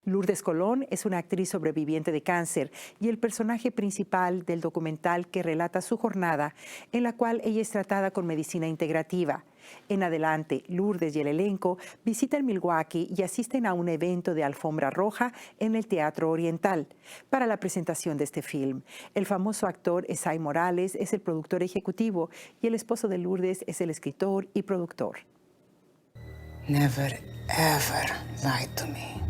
Lourdes Colón es una actriz sobreviviente de cáncer y el personaje principal del documental que relata su jornada, en la cual ella es tratada con medicina integrativa. En Adelante, Lourdes y el elenco visitan Milwaukee y asisten a un evento de alfombra roja en el Teatro Oriental para la presentación de este film. El famoso actor Esai Morales es el productor ejecutivo y el esposo de Lourdes es el escritor y productor. Never, ever lie to me.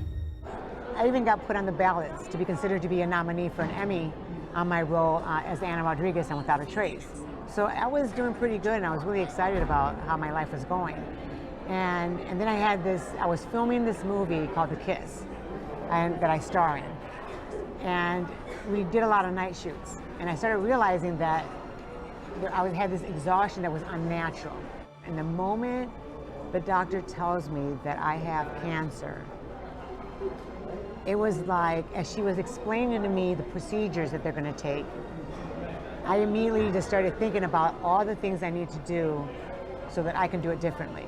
I even got put on the ballots to be considered to be a nominee for an Emmy on my role as Anna Rodriguez on Without a Trace. So I was doing pretty good, and I was really excited about how my life was going. And then I was filming this movie called The Kiss, that I star in. And we did a lot of night shoots. And I started realizing that I had this exhaustion that was unnatural. And the moment the doctor tells me that I have cancer, it was like, as she was explaining to me the procedures that they're going to take, I immediately just started thinking about all the things I need to do so that I can do it differently.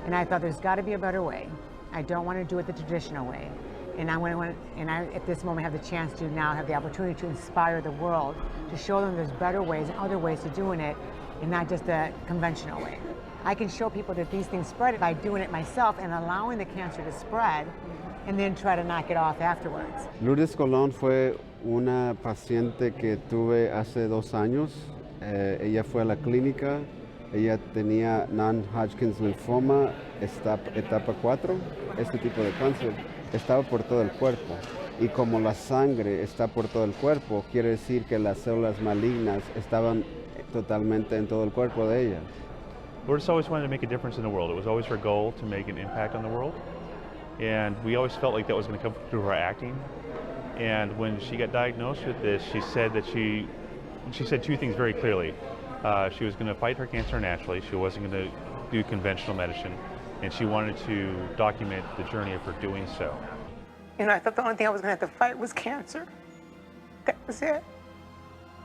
And I thought, there's got to be a better way. I don't want to do it the traditional way. And I, at this moment, have the chance to now have the opportunity to inspire the world, to show them there's better ways and other ways to doing it, and not just the conventional way. I can show people that these things spread by doing it myself and allowing the cancer to spread, and then try to knock it off afterwards. Lourdes Colón fue una paciente que tuve hace 2 años. Ella fue a la clínica, ella tenía non-Hodgkin's linfoma, etapa 4, este tipo de cáncer. Estaba por todo el cuerpo, y como la sangre está por todo el cuerpo, quiere decir que las células malignas estaban totalmente en todo el cuerpo de ella. Lourdes always wanted to make a difference in the world. It was always her goal to make an impact on the world. And we always felt like that was going to come through her acting. And when she got diagnosed with this, she said that she said 2 things very clearly. She was going to fight her cancer naturally. She wasn't going to do conventional medicine. And she wanted to document the journey of her doing so. You know, I thought the only thing I was going to have to fight was cancer. That was it.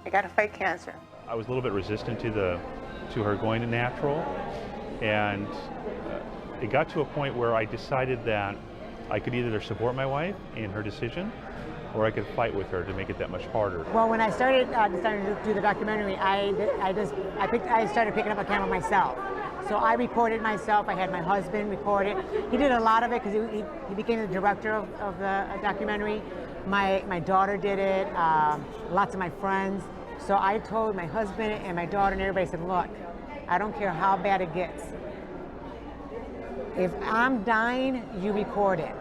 I got to fight cancer. I was a little bit resistant to her going to natural. And it got to a point where I decided that I could either support my wife in her decision, or I could fight with her to make it that much harder. Well, when I started to do the documentary, I started picking up a camera myself. So I recorded myself. I had my husband record it. He did a lot of it because he became the director of the documentary. My daughter did it, lots of my friends. So I told my husband and my daughter and everybody, said, look, I don't care how bad it gets. If I'm dying, you record it.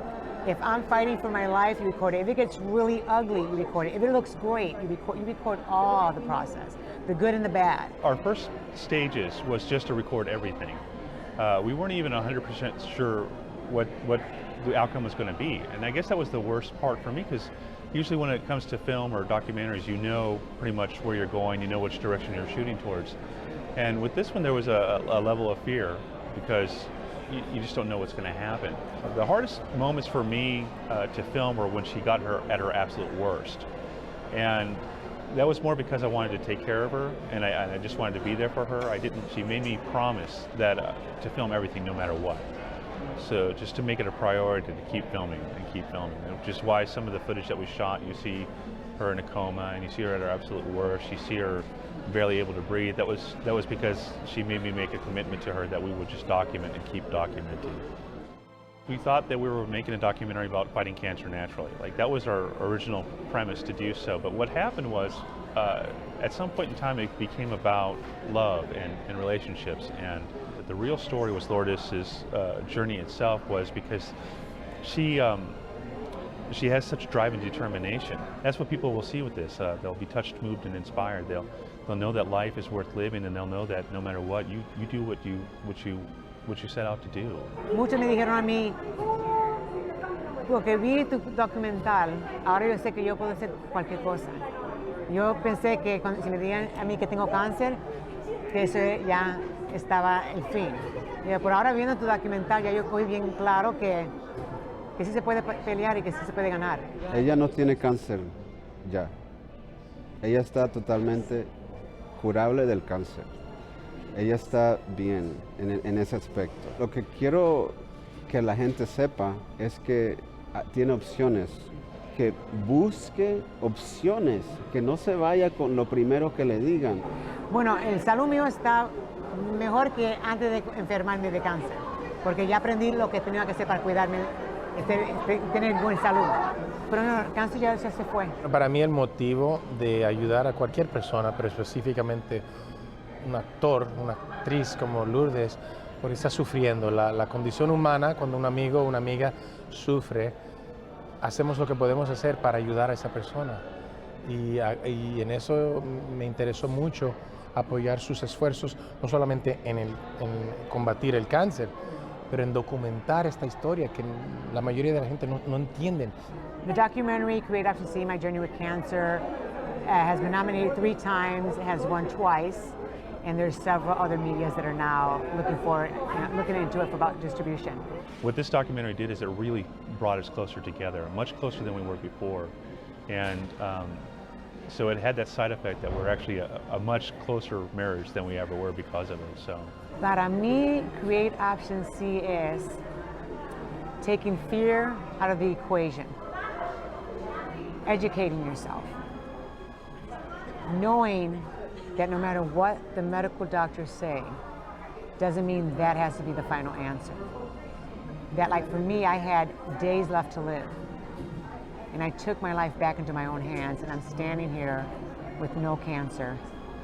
If I'm fighting for my life, you record it. If it gets really ugly, you record it. If it looks great, you record all the process, the good and the bad. Our first stages was just to record everything. We weren't even 100% sure what the outcome was going to be. And I guess that was the worst part for me, because usually when it comes to film or documentaries, you know pretty much where you're going, you know which direction you're shooting towards. And with this one, there was a level of fear, because you just don't know what's going to happen. The hardest moments for me to film were when she got at her absolute worst. And that was more because I wanted to take care of her, and I just wanted to be there for her. She made me promise that to film everything no matter what. So just to make it a priority to keep filming, which is why some of the footage that we shot, you see her in a coma, and you see her at her absolute worst. You see her barely able to breathe. That was because she made me make a commitment to her that we would just document and keep documenting. We thought that we were making a documentary about fighting cancer naturally. Like, that was our original premise to do so. But what happened was, at some point in time, it became about love and relationships. And the real story was Lourdes' journey itself, was because she has such drive and determination. That's what people will see with this. They'll be touched, moved, and inspired. They'll know that life is worth living, and they'll know that no matter what, you do what you set out to do. Muchos me dijeron a mí, porque vi tu documental, ahora yo sé que yo puedo hacer cualquier cosa. Yo pensé que si me digan a mí que tengo cáncer, que eso ya estaba el fin. Y por ahora, viendo tu documental, ya yo estoy bien claro que sí se puede pelear y que sí se puede ganar. Ella no tiene cáncer ya. Ella está totalmente curable del cáncer. Ella está bien en ese aspecto. Lo que quiero que la gente sepa es que tiene opciones, que busque opciones, que no se vaya con lo primero que le digan. Bueno, el salud mío está mejor que antes de enfermarme de cáncer, porque ya aprendí lo que tenía que hacer para cuidarme, tener buena salud. Pero no, el cáncer ya se fue. Para mí el motivo de ayudar a cualquier persona, pero específicamente un actor, una actriz como Lourdes, porque está sufriendo. La condición humana, cuando un amigo o una amiga sufre, hacemos lo que podemos hacer para ayudar a esa persona. Y en eso me interesó mucho apoyar sus esfuerzos, no solamente en combatir el cáncer, pero en documentar esta historia que la mayoría de la gente no entienden. The documentary, Create Option C, My Journey with Cancer, has been nominated 3 times, has won twice, and there's several other medias that are now looking into it for about distribution. What this documentary did is it really brought us closer together, much closer than we were before. And so it had that side effect that we're actually a much closer marriage than we ever were because of it. So. Para mí, Create Option C is taking fear out of the equation, educating yourself, knowing that no matter what the medical doctors say, doesn't mean that has to be the final answer. That, like for me, I had days left to live, and I took my life back into my own hands, and I'm standing here with no cancer,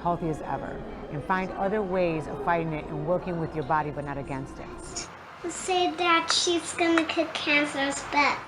healthy as ever, and find other ways of fighting it and working with your body but not against it. Say that she's gonna kick cancer's butt.